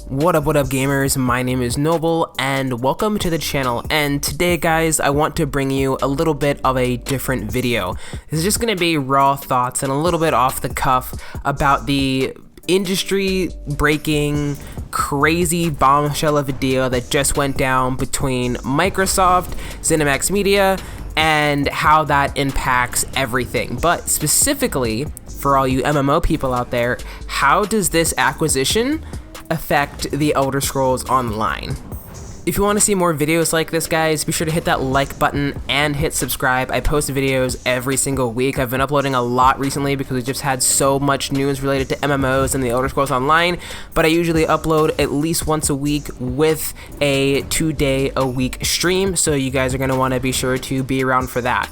What up gamers, my name is Noble and welcome to the channel, and today guys I want to bring you a little bit of a different video. This is just going to be raw thoughts and a little bit off the cuff about the industry breaking crazy bombshell of a deal that just went down between Microsoft, ZeniMax Media, and how that impacts everything. But specifically for all you MMO people out there, how does this acquisition affect the Elder Scrolls Online? If you want to see more videos like this, guys, be sure to hit that like button and hit subscribe. I post videos every single week. I've been uploading a lot recently because we just had so much news related to MMOs and the Elder Scrolls Online, but I usually upload at least once a week with a 2-day-a-week stream, so you guys are going to want to be sure to be around for that.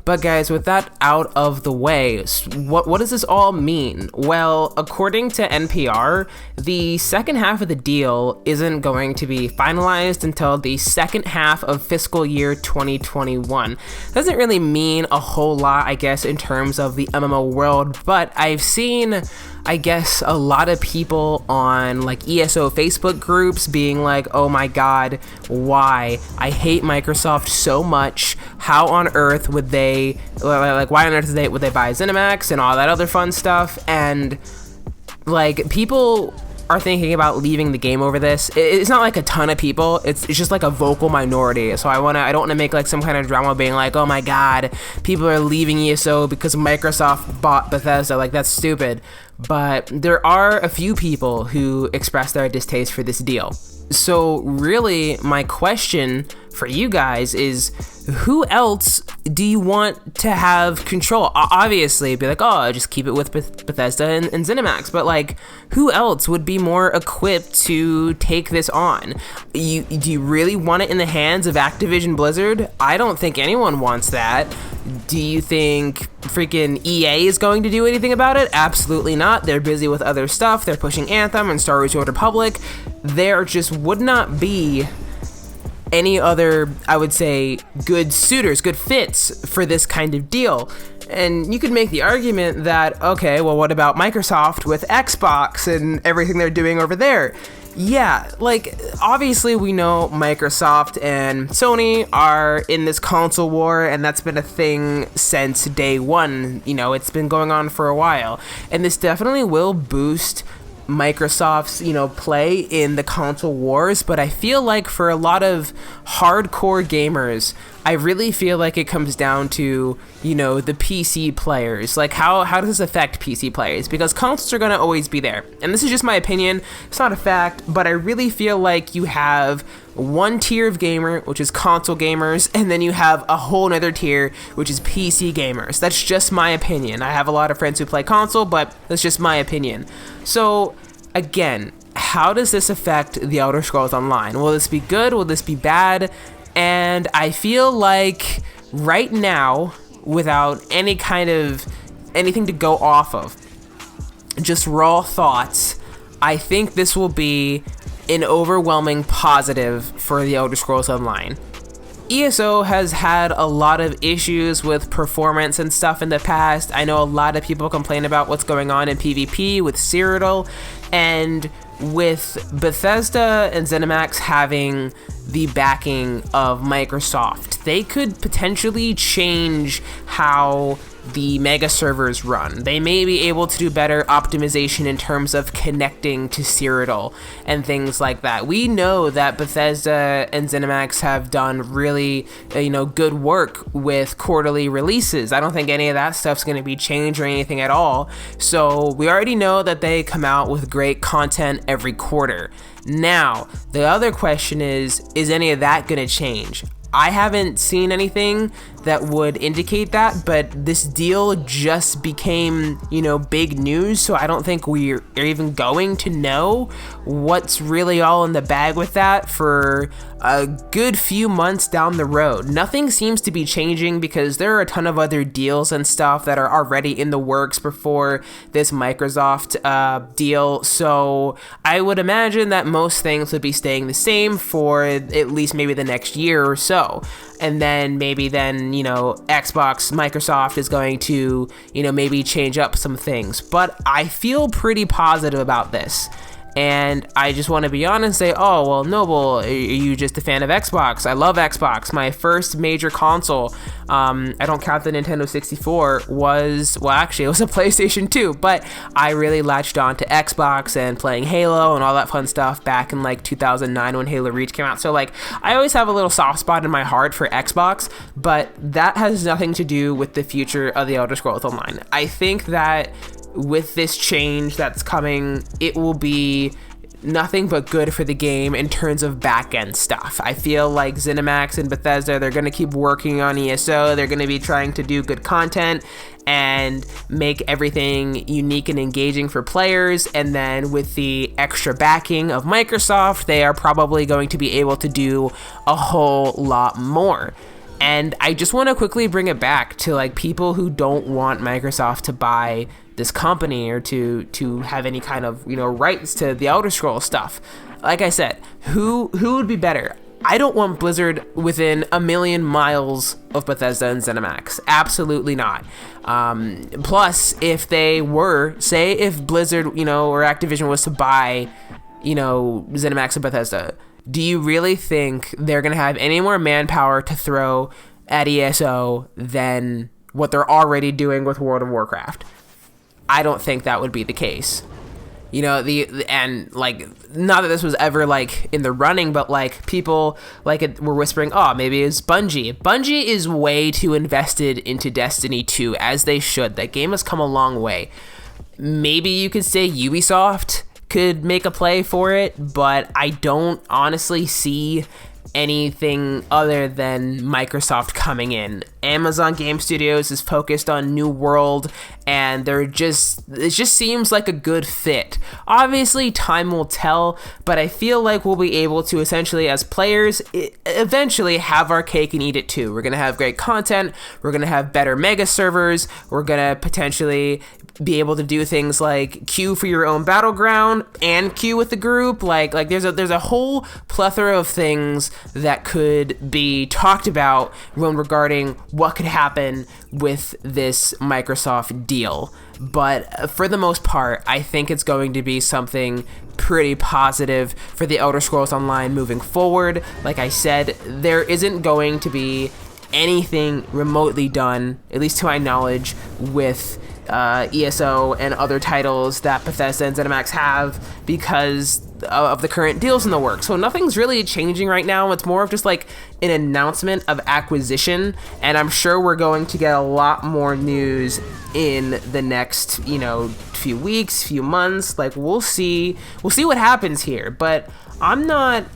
But guys, with that out of the way, what does this all mean? Well, according to NPR, the second half of the deal isn't going to be finalized until the second half of fiscal year 2021. Doesn't really mean a whole lot, I guess, in terms of the MMO world, but I've seen, I guess, a lot of people on like ESO Facebook groups being like, oh my god, why? I hate Microsoft so much. How on earth would they, like, why on earth would they buy ZeniMax and all that other fun stuff? And like, people are thinking about leaving the game over this. It's not like a ton of people, it's just like a vocal minority. So I don't want to make like some kind of drama being like, oh my god, people are leaving ESO because Microsoft bought Bethesda. Like, that's stupid. But there are a few people who express their distaste for this deal. So really, my question for you guys is, who else do you want to have control? Obviously, be like, oh, just keep it with Bethesda and ZeniMax, but like, who else would be more equipped to take this on? Do you really want it in the hands of Activision Blizzard? I don't think anyone wants that. Do you think freaking EA is going to do anything about it? Absolutely not. They're busy with other stuff. They're pushing Anthem and Star Wars: The Old Republic. There just would not be any other, I would say, good suitors, good fits for this kind of deal. And you could make the argument that, okay, well, what about Microsoft with Xbox and everything they're doing over there? Yeah, like, obviously we know Microsoft and Sony are in this console war, and that's been a thing since day one. You know, it's been going on for a while, and this definitely will boost Microsoft's, play in the console wars. But I feel like for a lot of hardcore gamers, I really feel like it comes down to, the PC players. Like, how does this affect PC players? Because consoles are going to always be there. And this is just my opinion. It's not a fact, but I really feel like you have one tier of gamer, which is console gamers, and then you have a whole nother tier, which is PC gamers. That's just my opinion. I have a lot of friends who play console, but that's just my opinion. So, again, how does this affect the Elder Scrolls Online? Will this be good? Will this be bad? And I feel like right now, without any kind of anything to go off of, just raw thoughts, I think this will be an overwhelming positive for the Elder Scrolls Online. ESO has had a lot of issues with performance and stuff in the past. I know a lot of people complain about what's going on in PvP with Cyrodiil, and with Bethesda and ZeniMax having the backing of Microsoft, they could potentially change how the mega servers run. They may be able to do better optimization in terms of connecting to Cyrodiil and things like that. We know that Bethesda and ZeniMax have done really, good work with quarterly releases. I don't think any of that stuff's going to be changed or anything at all. So we already know that they come out with great content every quarter. Now, the other question is any of that going to change? I haven't seen anything that would indicate that, but this deal just became, big news, so I don't think we're even going to know what's really all in the bag with that for a good few months down the road. Nothing seems to be changing because there are a ton of other deals and stuff that are already in the works before this Microsoft deal, so I would imagine that most things would be staying the same for at least maybe the next year or so. And then maybe Xbox, Microsoft is going to, maybe change up some things. But I feel pretty positive about this. And I just want to be honest and say, oh, well, Noble, are you just a fan of Xbox? I love Xbox. My first major console, I don't count the Nintendo 64, was, well, actually, it was a PlayStation 2, but I really latched on to Xbox and playing Halo and all that fun stuff back in like 2009 when Halo Reach came out. So like, I always have a little soft spot in my heart for Xbox, but that has nothing to do with the future of the Elder Scrolls Online. I think that with this change that's coming, it will be nothing but good for the game in terms of back-end stuff. I feel like ZeniMax and Bethesda, they're going to keep working on ESO. They're going to be trying to do good content and make everything unique and engaging for players. And then with the extra backing of Microsoft, they are probably going to be able to do a whole lot more. And I just want to quickly bring it back to like people who don't want Microsoft to buy this company or to have any kind of, you know, rights to the Elder Scrolls stuff. Like I said, who would be better? I don't want Blizzard within a million miles of Bethesda and ZeniMax. Absolutely not. Plus, if they were, say if Blizzard, you know, or Activision was to buy, you know, ZeniMax and Bethesda, do you really think they're going to have any more manpower to throw at ESO than what they're already doing with World of Warcraft? I don't think that would be the case. You know, and like, not that this was ever like in the running, but like people like were whispering, oh, maybe it's Bungie. Bungie is way too invested into Destiny 2, as they should. That game has come a long way. Maybe you could say Ubisoft could make a play for it, but I don't honestly see anything other than Microsoft coming in. Amazon Game Studios is focused on New World, and it just seems like a good fit. Obviously, time will tell, but I feel like we'll be able to essentially, as players, eventually have our cake and eat it too. We're gonna have great content, we're gonna have better mega servers, we're gonna potentially be able to do things like queue for your own battleground and queue with the group. Like there's a whole plethora of things that could be talked about when regarding what could happen with this Microsoft deal. But for the most part, I think it's going to be something pretty positive for the Elder Scrolls Online moving forward. Like I said, there isn't going to be anything remotely done, at least to my knowledge, with ESO and other titles that Bethesda and ZeniMax have because of the current deals in the works. So nothing's really changing right now. It's more of just like an announcement of acquisition, and I'm sure we're going to get a lot more news in the next, you know, few weeks, few months. Like we'll see what happens here, but I'm not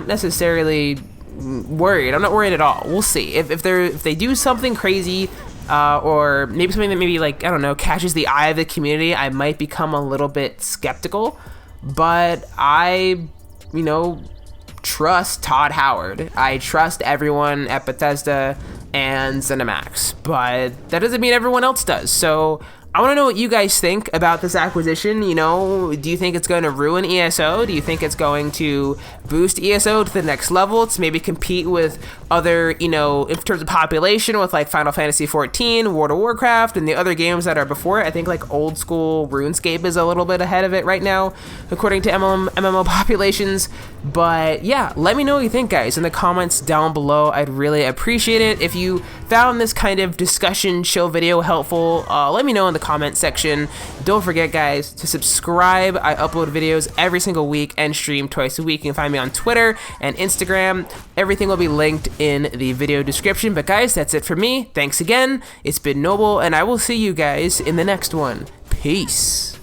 necessarily worried. I'm not worried at all. We'll see if they do something crazy, or maybe something that maybe, like, I don't know, catches the eye of the community. I might become a little bit skeptical, but I, you know, trust Todd Howard. I trust everyone at Bethesda and ZeniMax, but that doesn't mean everyone else does. So I want to know what you guys think about this acquisition. You know, do you think it's going to ruin ESO? Do you think it's going to boost ESO to the next level to maybe compete with other, you know, in terms of population with like Final Fantasy XIV, World of Warcraft, and the other games that are before it? I think like old school RuneScape is a little bit ahead of it right now, according to MMO populations. But yeah, let me know what you think, guys, in the comments down below. I'd really appreciate it. If you found this kind of discussion chill video helpful, let me know in the comment section. Don't forget, guys, to subscribe. I upload videos every single week and stream twice a week. You can find me on Twitter and Instagram. Everything will be linked in the video description. But guys, that's it for me. Thanks again. It's been Noble, and I will see you guys in the next one. Peace.